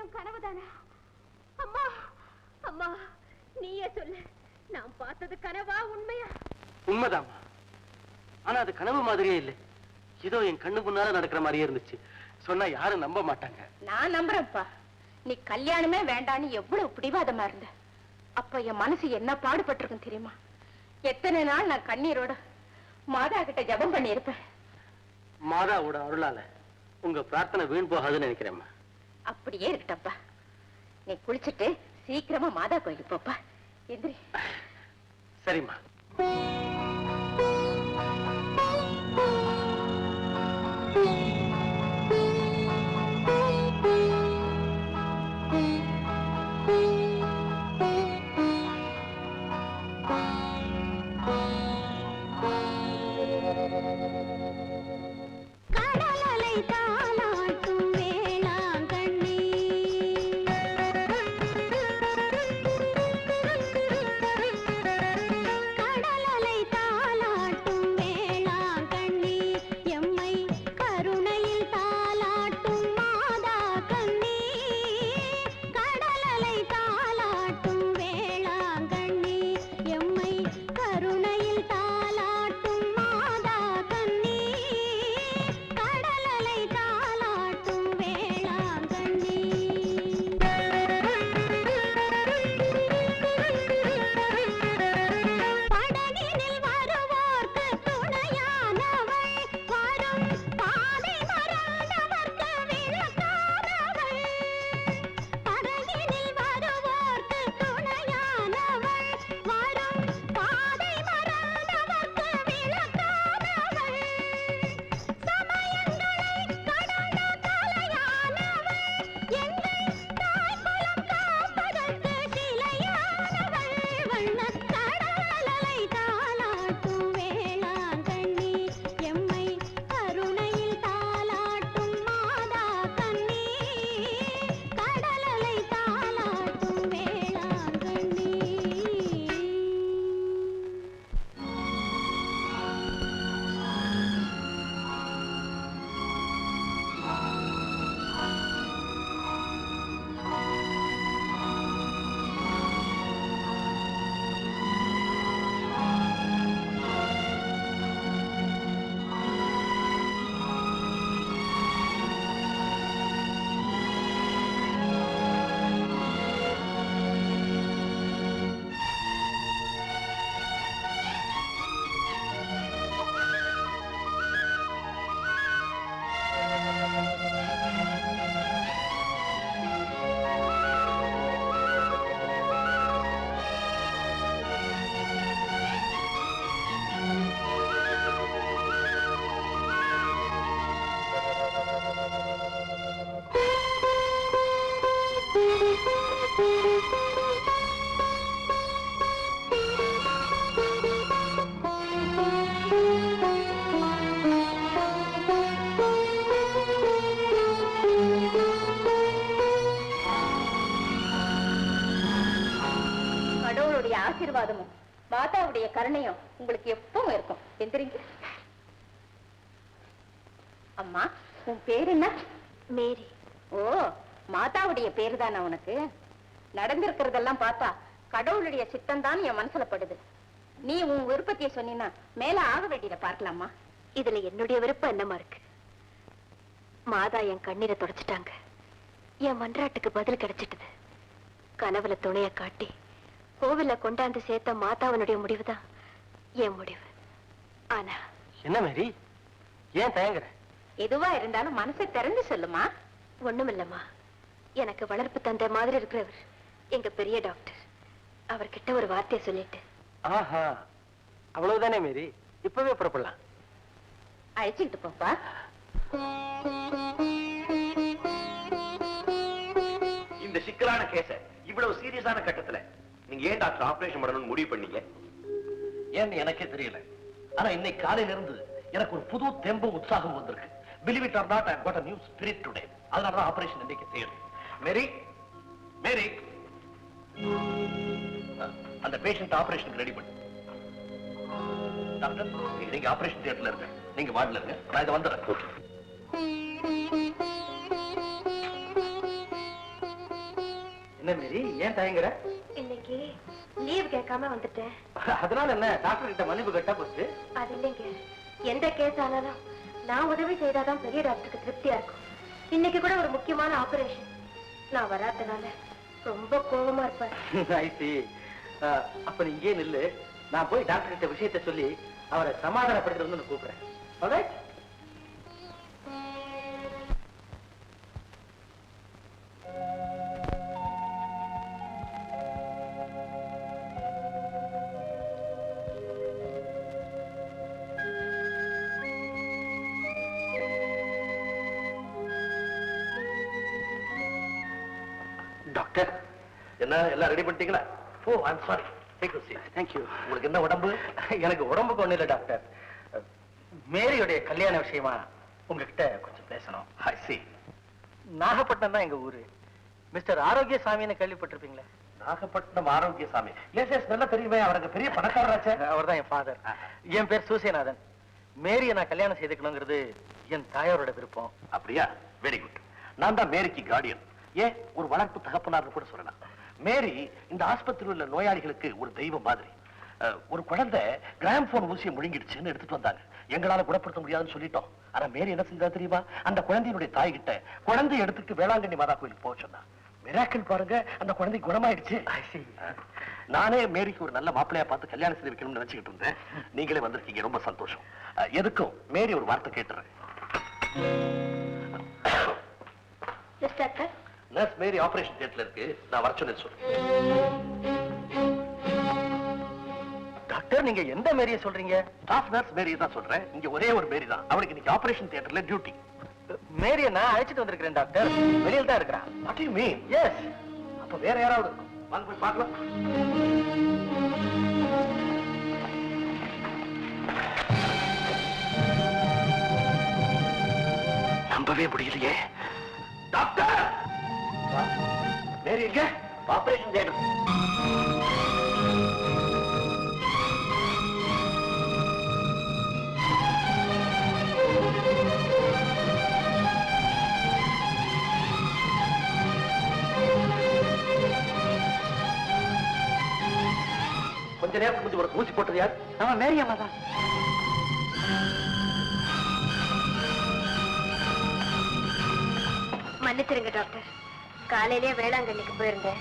வெறும் கனவுதானா? அம்மா அம்மா, நீயே சொல்லு, நான் பார்த்தது கனவா உண்மையா? உண்மைதாம்மா. ஆனா அது கனவு மாதிரியே இல்லை. ஏதோ என் கண்ணு முன்னால நடக்கிற மாதிரியே இருந்துச்சு. சொன்னா யாரும் நம்ப மாட்டாங்க. நான் நம்புறேன்ப்பா. நீ கல்யாணமே வேண்டான்னு எவ்வளவு பிடிவாதமா இருந்த. அப்ப என் மனசு என்ன பாடுபட்டிருக்கும் தெரியுமா? எத்தனை நாள் நான் கண்ணீரோட மாதா கிட்ட ஜபம் பண்ணி இருப்பேன். மாதாவோட அருளால உங்க பிரார்த்தனை வீண் போகாதுன்னு நினைக்கிறேம்மா. அப்படியே இருக்கட்டப்பா. நீ குளிச்சுட்டு சீக்கிரமா மாதா கோயிலுக்கு போப்பா. எந்திரி. சரிம்மா. ஆசீர்வாதமும் மாதாவுடைய கருணையும் உங்களுக்கு எப்பவும் இருக்கும். எந்திரிங்க. அம்மா, உன் பேர் என்ன? மேரி. ஓ, மாதாவுடைய பேரு தானே உனக்கு? நடந்திருக்கிறதெல்லாம் பார்த்தா கடவுளுடைய சித்தம் தான் என் மனசுல படுது. நீ உன் விருப்பத்தைய சொன்னீன்னா மேல ஆக வேண்டியதை பார்க்கலாமா? இதுல என்னுடைய விருப்பம் என்னமா இருக்கு? மாதா என் கண்ணீரை தொடச்சிட்டாங்க. என் மன்றாட்டுக்கு பதில் கிடைச்சிட்டது. கனவுல துணைய காட்டி கோவில கொண்டாந்து சேர்த்த மாதாவனுடைய முடிவுதான் என் முடிவு. ஆனா என்ன மேரி, ஏன் தயங்குற? எதுவா இருந்தாலும் மனசை திறந்து சொல்லுமா. ஒண்ணுமில்லம்மா, எனக்கு வளர்ப்பு தந்தை மாதிரி இருக்கிறவர் எங்க பெரிய டாக்டர். அவர்கிட்ட ஒரு வார்த்தையை சொல்லிட்டு. ஆஹா, அவ்வளவுதானே மேரி, இப்பவே புறப்படலாம். அழைச்சிட்டு போப்பா. இந்த சிக்கலான கேஸ இவ்வளவு சீரியஸான கட்டத்துல நீங்க ஏன் டாக்டர் ஆபரேஷன் பண்ணணும்னு முடிவு பண்ணீங்க? ஏன்னு எனக்கே தெரியல. ஆனா இன்னைக்கு காலையில இருந்து எனக்கு ஒரு புது தெம்பு உற்சாகம் வந்திருக்கு. Believe it or not, I have got a new spirit today. அதனால ஆபரேஷன் இன்னைக்கு செய்யணும். மேரி, மேரி, அந்த பேஷண்ட் ஆபரேஷனுக்கு ரெடி பண்ணு. டாக்டர், நீங்க ஆபரேஷன் தியேட்டர்ல இருங்க, நீங்க வார்டுல இருங்க, நான் இதை வந்துடுறேன். என்ன மேரி, ஏன் தயங்குற? இன்னைக்கு லீவ் கேட்காம வந்துட்டேன். அதனால என்ன, டாக்டர் கிட்ட மன்னிப்பு கேட்டா போச்சு. அது இல்லைங்க, எந்த கேஸ் ஆனாலும் நான் உதவி செய்தாதான் பெரிய டாக்டருக்கு திருப்தியா இருக்கும். இன்னைக்கு கூட ஒரு முக்கியமான ஆபரேஷன், நான் வராதனால ரொம்ப கோபமா இருப்பாரு. I see. அப்ப நீ இங்கே நில்லு, நான் போய் டாக்டர் கிட்ட விஷயத்தை சொல்லி அவரை சமாதானப்படுத்துறது கூப்பிடுறேன். Alright? டாக்டர், என்ன எல்லாம் ரெடி பண்ணிட்டீங்களா? Oh, I'm sorry. Take you seat. Thank you. உங்களுக்கு என்ன உடம்பு? எனக்கு உடம்புக்கு ஒண்ணு இல்லை டாக்டர். மேரியுடைய கல்யாண விஷயமா உங்ககிட்ட கொஞ்சம் பேசணும். ஐ see. நாகப்பட்டினம் தான் எங்க ஊரு. மிஸ்டர் ஆரோக்கியசாமின்னு கேள்விப்பட்டிருப்பீங்களே? நாகப்பட்டினம் ஆரோக்கியசாமி. எஸ் எஸ், நல்லா தெரியுமே, அவருக்கு பெரிய பணக்காரராச்சே. அவர் தான் என் ஃபாதர். என் பேர் சூசியநாதன். மேரியை நான் கல்யாணம் செய்துக்கணுங்கிறது என் தாயாரோட விருப்பம். அப்படியா? Very good. நான் தான் மேரிக்கு கார்டியன். ஏன், ஒரு வளர்ப்பு தகப்பனார்னு கூட சொல்லலாம். மேரி இந்த ஆஸ்பத்திரியில் உள்ள நோயாளிகளுக்கு ஒரு தெய்வம் மாதிரி. ஒரு குழந்தை கிராம்ஃபோன் ஊசியை முழுங்கிடுச்சுன்னு எடுத்துட்டு வந்தாங்க. எங்களால குணப்படுத்த முடியாதுன்னு சொல்லிட்டோம். ஆனா மேரி என்ன செஞ்சா தெரியுமா? அந்த குழந்தையினுடைய தாய் கிட்ட குழந்தையை எடுத்துட்டு வேளாங்கண்ணி மாதா கோயிலுக்கு போக சொன்னா. மிராக்கிள் பாருங்க, அந்த குழந்தை குணமாயிடுச்சு. நானே மேரிக்கு ஒரு நல்ல மாப்பிள்ளையா பார்த்து கல்யாணம் செய்து வைக்கணும்னு நினைச்சுக்கிட்டு இருந்தேன். நீங்களே வந்திருக்கீங்க, ரொம்ப சந்தோஷம். எதுக்கும் மேரி ஒரு வார்த்தை கேட்டுறேன். டாக்டர், நர்ஸ் மேரி ஆபரேஷன் தியேட்டர்ல இருக்கு, நான் வர சொன்னேன் சொல்லு. டாக்டர், நீங்க எந்த மேரியை சொல்றீங்க? ஸ்டாஃப் நர்ஸ் மேரியை தான் சொல்றேன். இங்க ஒரே ஒரு மேரி தான், அவளுக்கு இன்னைக்கு ஆபரேஷன் தியேட்டர்ல டியூட்டி. மேரியை நான் அழைச்சிட்டு வந்திருக்கிறேன் டாக்டர். வெளியில் தான் இருக்கிறான். What do you mean? Yes. அப்ப வேற யாராவது இருக்கும். வாங்க போய் பார்க்கலாம். நம்பவே முடியலையே. டாக்டர், மேரி எங்க? Operation theatre. கொஞ்ச நேரம் கொஞ்சம் ஒரு ஊசி போட்டது யார்? நம்ம மேரி அம்மா தான். மன்னிச்சிருங்க டாக்டர், காலையிலேயே வேளாங்கண்ணிக்கு போயிருந்தேன்.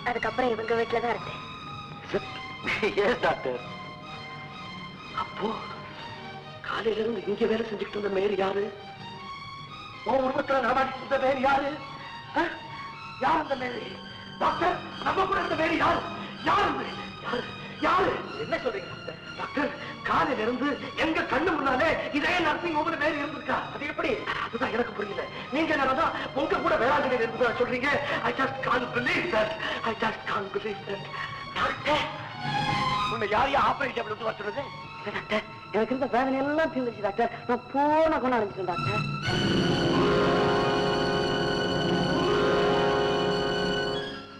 அதுக்கப்புறம் இவங்க வீட்டுல தான் இருந்தேன். Yes doctor. அப்போ காலையில இருந்து இங்க வேலை செஞ்சுக்கிட்டு இருந்த மேரி யாரு? உன் உருவத்துல நடமாடிட்டு இருந்த மேரி யாரு? யார் அந்த மேரி? டாக்டர், நம்ம கூட இருந்த மேரி யாரு? யாரு? யாரு? யாரு? என்ன சொல்றீங்க டாக்டர்? காலையில இருந்து எங்க கண்ணு முன்னாலே இதே நர்சிங் ஹோம்ல மேரி இருந்திருக்கா. அது எப்படி? அதுதான் எனக்கு புரியல. நீங்க என்னதான் உங்க கூட வேளாங்கண்ணில இருந்து சொல்றீங்க? I just can't believe that. I just can't believe that. Doctor, உன்னை யாரையும் ஆபரேஷன் டேபிள் விட்டு வர சொல்றது? டாக்டர், எனக்கு இருந்த வேதனை எல்லாம் தீர்ந்துச்சு டாக்டர். நான் போன கொண்டு ஆரம்பிச்சிட்டேன் டாக்டர்.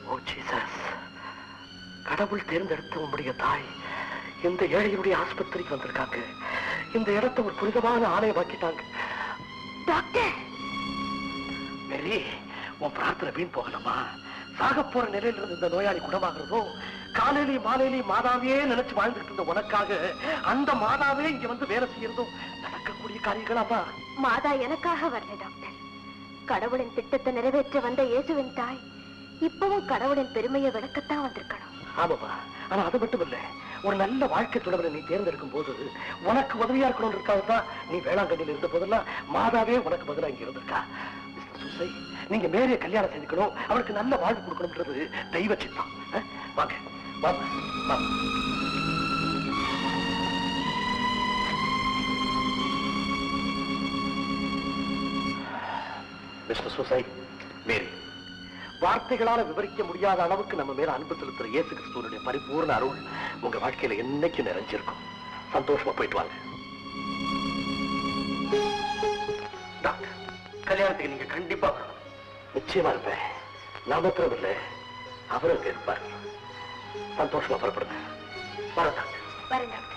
ஓ ஜீசஸ், கடவுள் தேர்ந்தெடுத்த உங்களுடைய தாய் இந்த ஏழையுடைய ஆஸ்பத்திரிக்கு வந்திருக்காங்க. இந்த இடத்தை ஒரு புனிதமான ஆலயமாக்கிட்டாங்க. டாக்டர், மேரி, உன் பிரார்த்தனை வீண் போகலாமா? சாக போற நிலையில இருந்து இந்த நோயாளி குணமாகிறதோ, காலையிலையும் மாலையிலையும் மாதாவே நினைச்சு வாழ்ந்துட்டு இருந்த உனக்காக அந்த மாதாவே இங்க வந்து வேலை செய்யறதும் நடக்கக்கூடிய காரியங்களாமா? மாதா எனக்காக வரல டாக்டர். கடவுளின் திட்டத்தை நிறைவேற்ற வந்த இயேசுவின் தாய் இப்பவும் கடவுளின் பெருமையை விளக்கத்தான் வந்திருக்கணும். ஆமாப்பா, ஆனா அது மட்டும் இல்ல, ஒரு நல்ல வாழ்க்கை தொடர்பை நீ தேர்ந்தெடுக்கும் போது உனக்கு உதவியா இருக்கணும் இருக்காதுதான் நீ வேளாங்கண்ணியில் இருந்த போதெல்லாம் மாதாவே உனக்கு பதிலா இங்க இருந்திருக்கா. நீங்க மேரிய கல்யாணம் செஞ்சுக்கணும், அவளுக்கு நல்ல வாழ்வு கொடுக்கணும்ன்றது தெய்வ சித்தம். வாங்க வாங்க வாங்க. மிஸ்டர் சூசை, மேரி, வார்த்தைகளால விவரிக்க முடியாத அளவுக்கு நம்ம மேல அன்பு செலுத்துற இயேசு கிறிஸ்துவனுடைய பரிபூர்ண அருள் உங்க வாழ்க்கையில என்னைக்கு நிறைஞ்சிருக்கும். சந்தோஷமா போயிட்டு வாங்க. டாக்டர், கல்யாணத்துக்கு நீங்க கண்டிப்பா வரணும். நிச்சயமா இருப்பேன். நான் மாத்திரம் இல்லை, அவரும் அங்க இருப்பார். சந்தோஷமா புறப்படுங்க. வர டாக்டர். வரேன் டாக்டர்.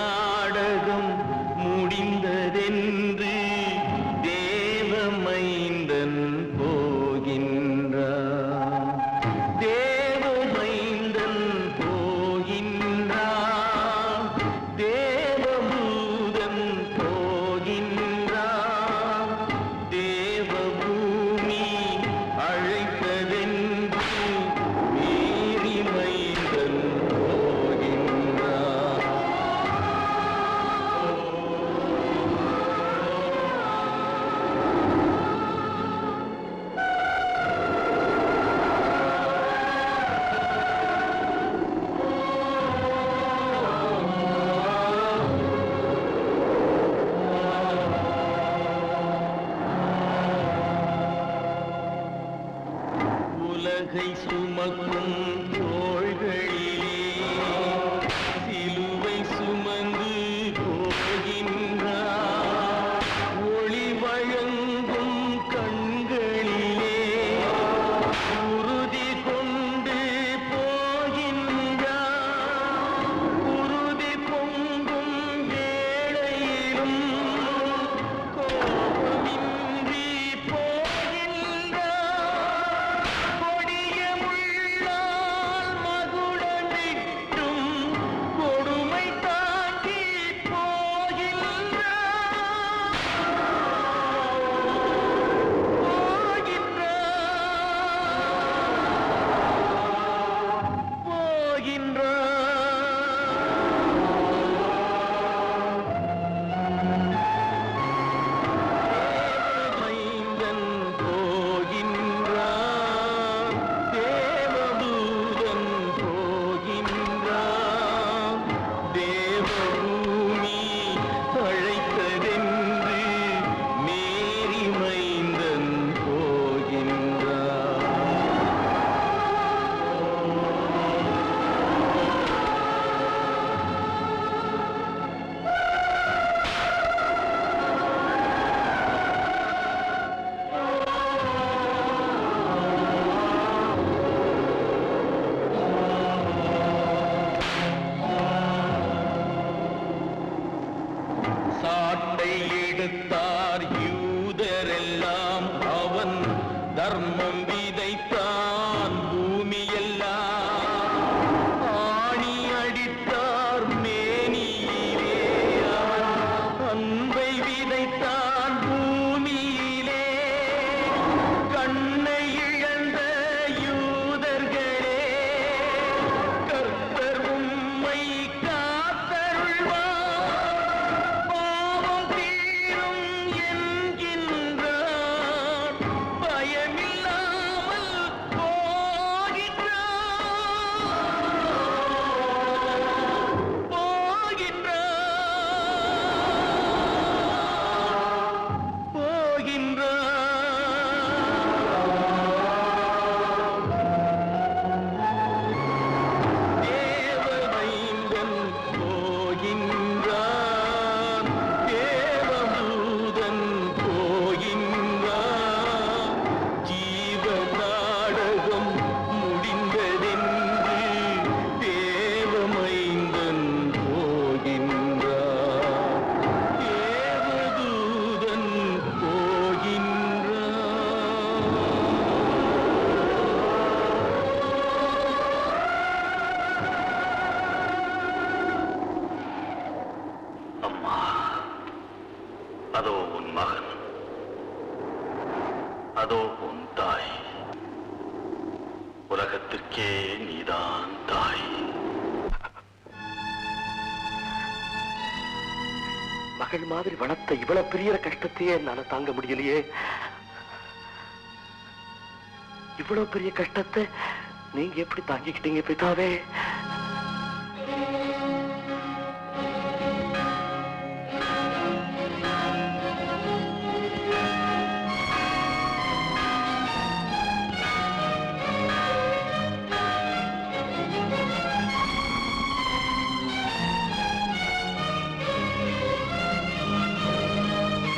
நாடகம் முடிந்ததென்று தேவமைந்தன் போகின்றான். தேவமைந்தன் போகின்றான். தேவபூதன் போகின்றான். தேவபூமி அழைத்ததென்று மீறி மைந்தன் போகின்றான். உலகை சுமக்கும் தோள்களிலே சிலுவை சுமந்து போகின்றார். ஒளி வழங்கும் கண்களிலே உறுதி கொண்டு போகின்றார். உறுதி பொங்கும் வேளையிலும் கோபமின்றி போகின்றார். கொடிய முள்ளால் மகுடமிட்டும் கொடுமை தாங்கி மைந்தன் போகின்றான். தேவதூதன் போகின்றான். தேவபூமி அழைத்ததென்று மேரி மைந்தன் போகின்றான். சாட்டை எடுத்தார் யூதரெல்லாம். அவன் தர்மம் விதைத்தான் பூமியெல்லாம். ஆணி அடித்தார் மேனியிலே. அவன் அன்பை விதைத்தான் பூமியிலே. கண்ணை இழந்த யூதர்களே, கர்த்தர் உம்மை காத்தருள்வார். பாவம் தீரும் என்கின்றார். பயமில்லாமல் தேவமைந்தன் போகின்றான். தேவதூதன் போகின்றான். ஜீவ நாடகம் முடிந்ததென்று தேவமைந்தன் போகின்றான். தேவதூதன் போகின்றான். அம்மா, அதோ உன் மகன், அதோ உன் தாய். உலகத்திற்கே நீதான் தாய். மகள் மாதிரி வளர்த்த இவ்வளவு பெரிய கஷ்டத்தையே என்னால தாங்க முடியலையே. இவ்வளவு பெரிய கஷ்டத்தை நீங்க எப்படி தாங்கிக்கிட்டீங்க பிதாவே?